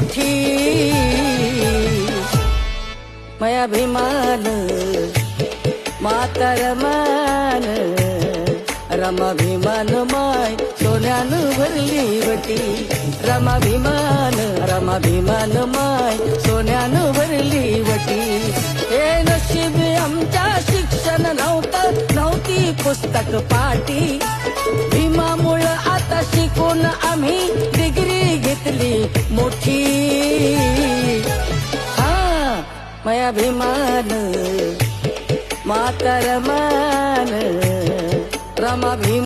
मोठी माय अभिमान मातरमान रमाभिमान माय सोन्यानं भरली वटी रमाभिमान माय सोन्यानं भरली वटी हे नशीब आमच्या शिक्षण नव्हती पुस्तक पाटी भीमामुळं आता शिकून आम्ही डिग्री घेतली मोठी माय अभिमान मातरमान रमाभिमान